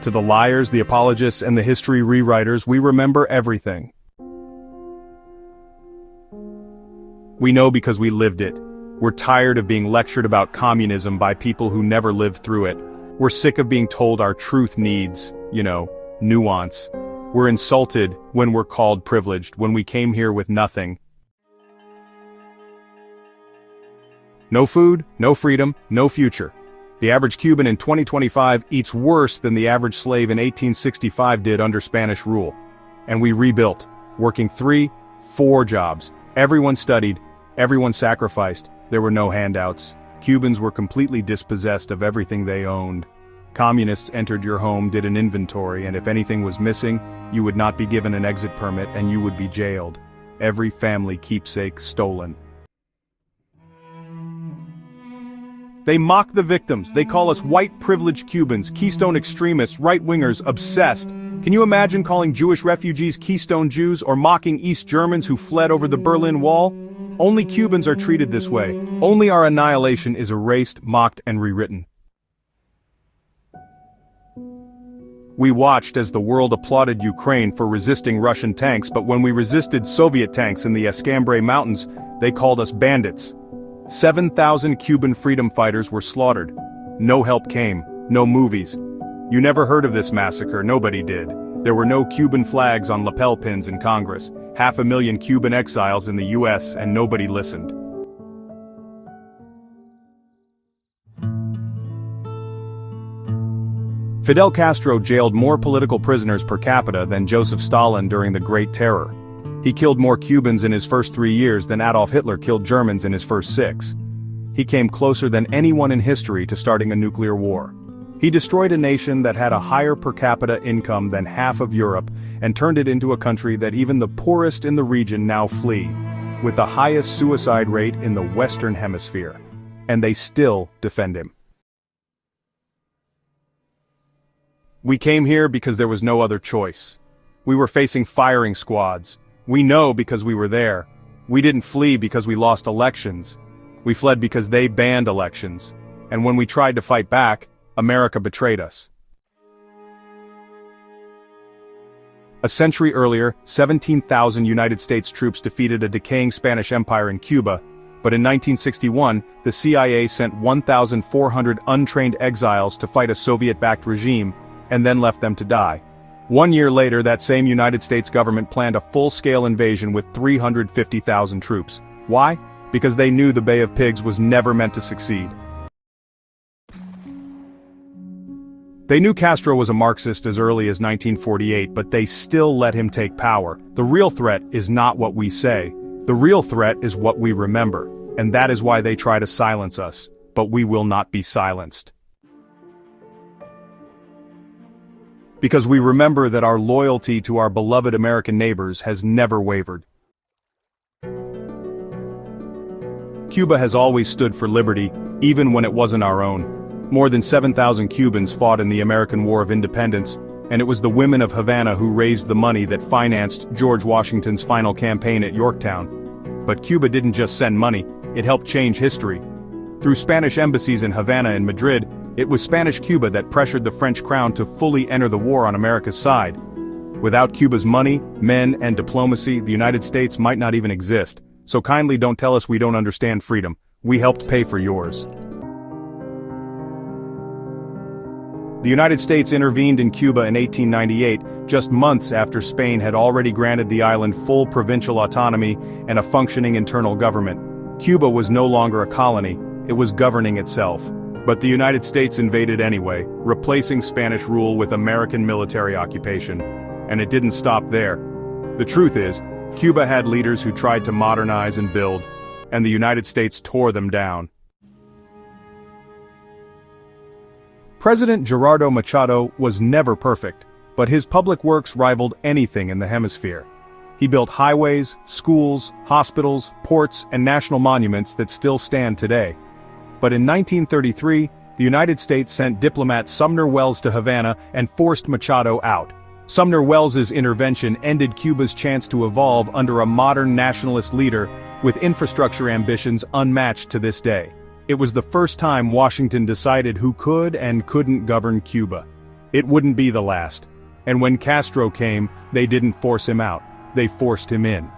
To the liars, the apologists, and the history rewriters, we remember everything. We know because we lived it. We're tired of being lectured about communism by people who never lived through it. We're sick of being told our truth needs, nuance. We're insulted when we're called privileged, when we came here with nothing. No food, no freedom, no future. The average Cuban in 2025 eats worse than the average slave in 1865 did under Spanish rule. And we rebuilt, working 3, 4 jobs. Everyone studied, everyone sacrificed, there were no handouts. Cubans were completely dispossessed of everything they owned. Communists entered your home, did an inventory, and if anything was missing, you would not be given an exit permit and you would be jailed. Every family keepsake stolen. They mock the victims. They call us white privileged Cubans, Keystone extremists, right-wingers, obsessed. Can you imagine calling Jewish refugees Keystone Jews or mocking East Germans who fled over the Berlin Wall? Only Cubans are treated this way. Only our annihilation is erased, mocked, and rewritten. We watched as the world applauded Ukraine for resisting Russian tanks, but when we resisted Soviet tanks in the Escambre Mountains, they called us bandits. 7,000 Cuban freedom fighters were slaughtered. No help came, no movies. You never heard of this massacre, nobody did. There were no Cuban flags on lapel pins in Congress, 500,000 Cuban exiles in the US, and nobody listened. Fidel Castro jailed more political prisoners per capita than Joseph Stalin during the Great Terror. He killed more Cubans in his first 3 years than Adolf Hitler killed Germans in his first 6. He came closer than anyone in history to starting a nuclear war. He destroyed a nation that had a higher per capita income than half of Europe and turned it into a country that even the poorest in the region now flee, with the highest suicide rate in the Western Hemisphere. And they still defend him. We came here because there was no other choice. We were facing firing squads. We know because we were there. We didn't flee because we lost elections. We fled because they banned elections. And when we tried to fight back, America betrayed us. A century earlier, 17,000 United States troops defeated a decaying Spanish Empire in Cuba, but in 1961, the CIA sent 1,400 untrained exiles to fight a Soviet-backed regime, and then left them to die. 1 year later, that same United States government planned a full-scale invasion with 350,000 troops. Why? Because they knew the Bay of Pigs was never meant to succeed. They knew Castro was a Marxist as early as 1948, but they still let him take power. The real threat is not what we say. The real threat is what we remember, and that is why they try to silence us. But we will not be silenced. Because we remember that our loyalty to our beloved American neighbors has never wavered. Cuba has always stood for liberty, even when it wasn't our own. More than 7,000 Cubans fought in the American War of Independence, and it was the women of Havana who raised the money that financed George Washington's final campaign at Yorktown. But Cuba didn't just send money, it helped change history. Through Spanish embassies in Havana and Madrid, it was Spanish Cuba that pressured the French crown to fully enter the war on America's side. Without Cuba's money, men, and diplomacy, the United States might not even exist. So kindly don't tell us we don't understand freedom. We helped pay for yours. The United States intervened in Cuba in 1898, just months after Spain had already granted the island full provincial autonomy and a functioning internal government. Cuba was no longer a colony, it was governing itself. But the United States invaded anyway, replacing Spanish rule with American military occupation. And it didn't stop there. The truth is, Cuba had leaders who tried to modernize and build, and the United States tore them down. President Gerardo Machado was never perfect, but his public works rivaled anything in the hemisphere. He built highways, schools, hospitals, ports, and national monuments that still stand today. But in 1933, the United States sent diplomat Sumner Welles to Havana and forced Machado out. Sumner Welles's intervention ended Cuba's chance to evolve under a modern nationalist leader with infrastructure ambitions unmatched to this day. It was the first time Washington decided who could and couldn't govern Cuba. It wouldn't be the last. And when Castro came, they didn't force him out, they forced him in.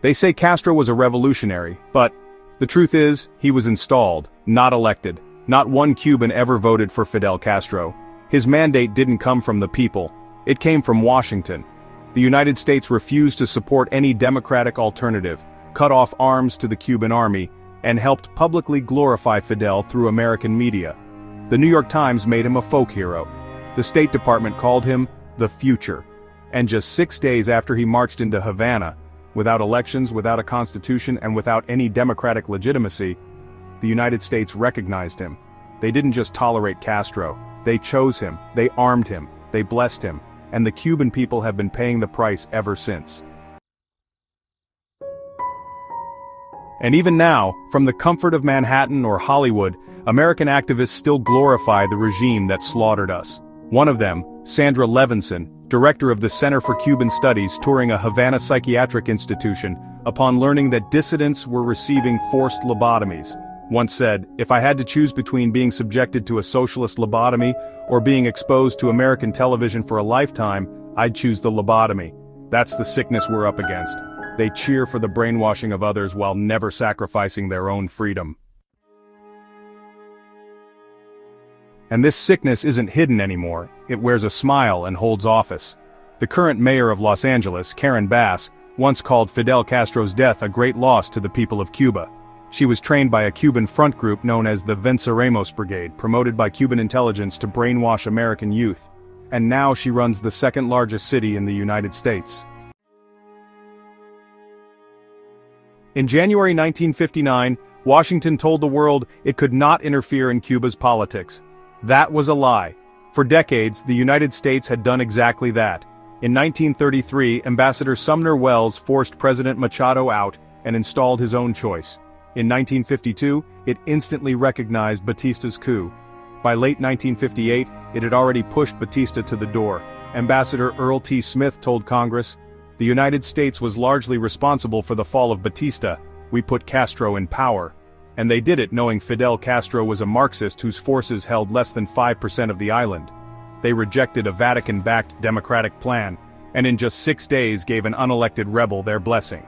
They say Castro was a revolutionary, but the truth is, he was installed, not elected. Not one Cuban ever voted for Fidel Castro. His mandate didn't come from the people. It came from Washington. The United States refused to support any democratic alternative, cut off arms to the Cuban army, and helped publicly glorify Fidel through American media. The New York Times made him a folk hero. The State Department called him the future. And just 6 days after he marched into Havana, without elections, without a constitution, and without any democratic legitimacy, the United States recognized him. They didn't just tolerate Castro, they chose him, they armed him, they blessed him, and the Cuban people have been paying the price ever since. And even now, from the comfort of Manhattan or Hollywood, American activists still glorify the regime that slaughtered us. One of them, Sandra Levinson, director of the Center for Cuban Studies touring a Havana psychiatric institution, upon learning that dissidents were receiving forced lobotomies, once said, "If I had to choose between being subjected to a socialist lobotomy or being exposed to American television for a lifetime, I'd choose the lobotomy. That's the sickness we're up against. They cheer for the brainwashing of others while never sacrificing their own freedom." And this sickness isn't hidden anymore, it wears a smile and holds office. The current mayor of Los Angeles, Karen Basque, once called Fidel Castro's death a great loss to the people of Cuba. She was trained by a Cuban front group known as the Venceremos Brigade, promoted by Cuban intelligence to brainwash American youth. And now she runs the second largest city in the United States. In January 1959, Washington told the world it could not interfere in Cuba's politics. That was a lie. For decades, the United States had done exactly that. In 1933, Ambassador Sumner Welles forced President Machado out and installed his own choice. In 1952, it instantly recognized Batista's coup. By late 1958, it had already pushed Batista to the door. Ambassador Earl T. Smith told Congress, "The United States was largely responsible for the fall of Batista. We put Castro in power." And they did it knowing Fidel Castro was a Marxist whose forces held less than 5% of the island. They rejected a Vatican-backed democratic plan, and in just 6 days gave an unelected rebel their blessing.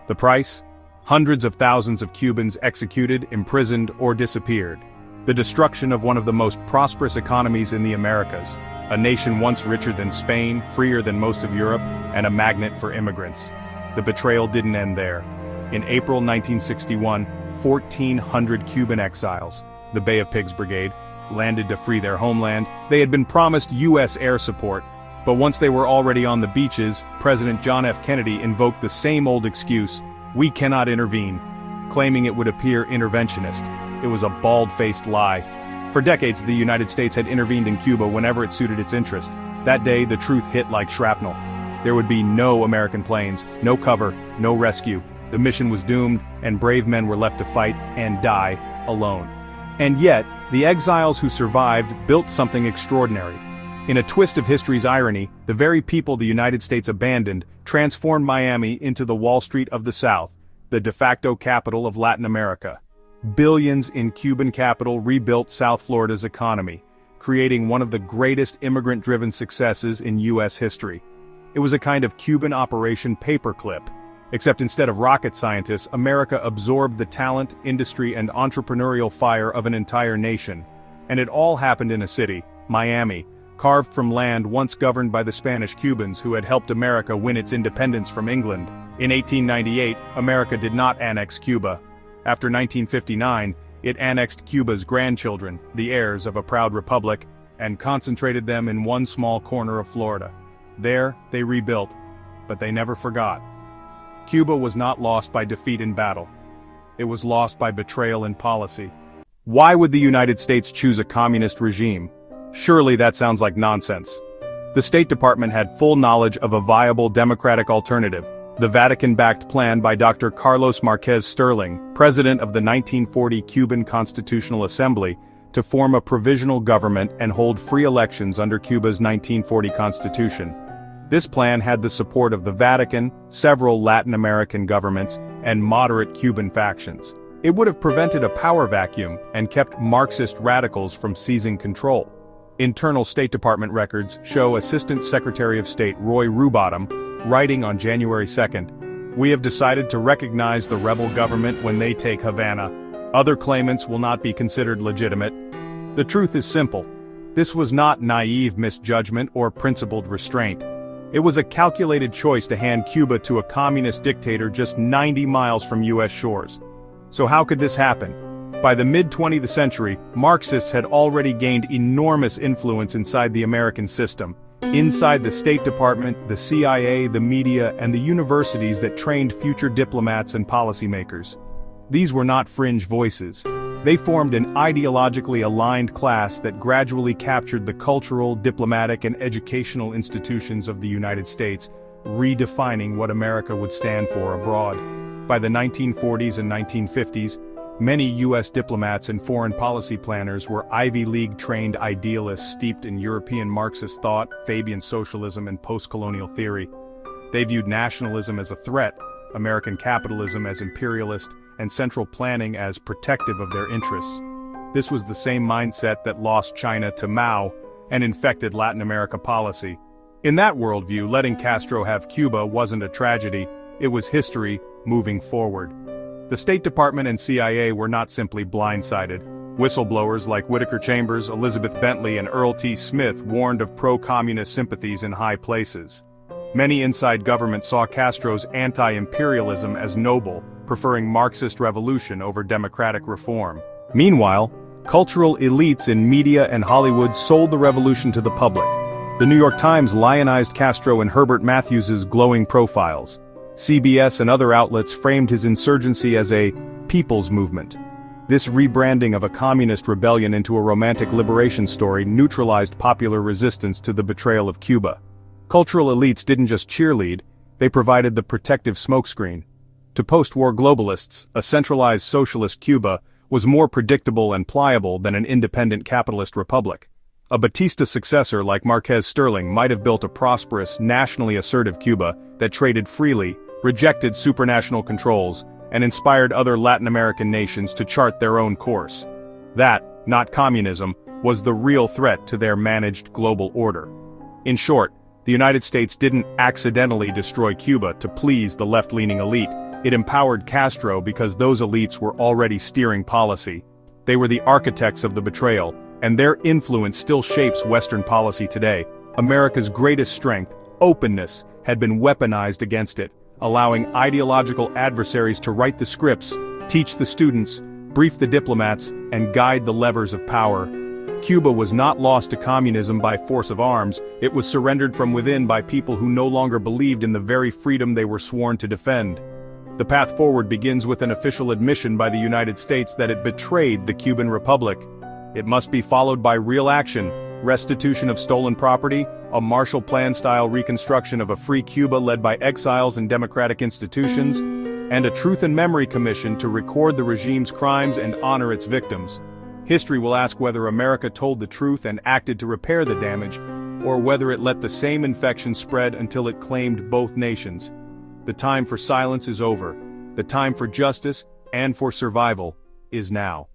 The price? Hundreds of thousands of Cubans executed, imprisoned, or disappeared. The destruction of one of the most prosperous economies in the Americas, a nation once richer than Spain, freer than most of Europe, and a magnet for immigrants. The betrayal didn't end there. In April 1961, 1,400 Cuban exiles, the Bay of Pigs Brigade, landed to free their homeland. They had been promised U.S. air support, but once they were already on the beaches, President John F. Kennedy invoked the same old excuse, "We cannot intervene," claiming it would appear interventionist. It was a bald-faced lie. For decades, the United States had intervened in Cuba whenever it suited its interest. That day, the truth hit like shrapnel. There would be no American planes, no cover, no rescue. The mission was doomed, and brave men were left to fight and die alone. And yet, the exiles who survived built something extraordinary. In a twist of history's irony, the very people the United States abandoned transformed Miami into the Wall Street of the South, the de facto capital of Latin America. Billions in Cuban capital rebuilt South Florida's economy, creating one of the greatest immigrant-driven successes in U.S. history. It was a kind of Cuban Operation Paperclip. Except instead of rocket scientists, America absorbed the talent, industry, and entrepreneurial fire of an entire nation. And it all happened in a city, Miami, carved from land once governed by the Spanish Cubans who had helped America win its independence from England. In 1898, America did not annex Cuba. After 1959, it annexed Cuba's grandchildren, the heirs of a proud republic, and concentrated them in one small corner of Florida. There, they rebuilt, but they never forgot. Cuba was not lost by defeat in battle. It was lost by betrayal in policy. Why would the United States choose a communist regime? Surely that sounds like nonsense. The State Department had full knowledge of a viable democratic alternative, the Vatican-backed plan by Dr. Carlos Marquez Sterling, president of the 1940 Cuban Constitutional Assembly, to form a provisional government and hold free elections under Cuba's 1940 Constitution. This plan had the support of the Vatican, several Latin American governments, and moderate Cuban factions. It would have prevented a power vacuum and kept Marxist radicals from seizing control. Internal State Department records show Assistant Secretary of State Roy Rubottom writing on January 2nd, "We have decided to recognize the rebel government when they take Havana. Other claimants will not be considered legitimate." The truth is simple. This was not naive misjudgment or principled restraint. It was a calculated choice to hand Cuba to a communist dictator just 90 miles from US shores. So how could this happen? By the mid-20th century, Marxists had already gained enormous influence inside the American system, inside the State Department, the CIA, the media, and the universities that trained future diplomats and policymakers. These were not fringe voices. They formed an ideologically aligned class that gradually captured the cultural, diplomatic, and educational institutions of the United States, redefining what America would stand for abroad. By the 1940s and 1950s, many U.S. diplomats and foreign policy planners were Ivy League-trained idealists steeped in European Marxist thought, Fabian socialism, and post-colonial theory. They viewed nationalism as a threat, American capitalism as imperialist, and central planning as protective of their interests. This was the same mindset that lost China to Mao and infected Latin America policy. In that worldview, letting Castro have Cuba wasn't a tragedy, it was history moving forward. The State Department and CIA were not simply blindsided. Whistleblowers like Whittaker Chambers, Elizabeth Bentley, and Earl T. Smith warned of pro-communist sympathies in high places. Many inside government saw Castro's anti-imperialism as noble, preferring Marxist revolution over democratic reform. Meanwhile, cultural elites in media and Hollywood sold the revolution to the public. The New York Times lionized Castro in Herbert Matthews's glowing profiles. CBS and other outlets framed his insurgency as a people's movement. This rebranding of a communist rebellion into a romantic liberation story neutralized popular resistance to the betrayal of Cuba. Cultural elites didn't just cheerlead, they provided the protective smokescreen. To post-war globalists, a centralized socialist Cuba was more predictable and pliable than an independent capitalist republic. A Batista successor like Marquez Sterling might have built a prosperous, nationally assertive Cuba that traded freely, rejected supranational controls, and inspired other Latin American nations to chart their own course. That, not communism, was the real threat to their managed global order. In short, the United States didn't accidentally destroy Cuba to please the left-leaning elite. It empowered Castro because those elites were already steering policy. They were the architects of the betrayal, and their influence still shapes Western policy today. America's greatest strength, openness, had been weaponized against it, allowing ideological adversaries to write the scripts, teach the students, brief the diplomats, and guide the levers of power. Cuba was not lost to communism by force of arms, it was surrendered from within by people who no longer believed in the very freedom they were sworn to defend. The path forward begins with an official admission by the United States that it betrayed the Cuban Republic. It must be followed by real action, restitution of stolen property, a Marshall Plan-style reconstruction of a free Cuba led by exiles and democratic institutions, and a Truth and Memory Commission to record the regime's crimes and honor its victims. History will ask whether America told the truth and acted to repair the damage, or whether it let the same infection spread until it claimed both nations. The time for silence is over. The time for justice, and for survival, is now.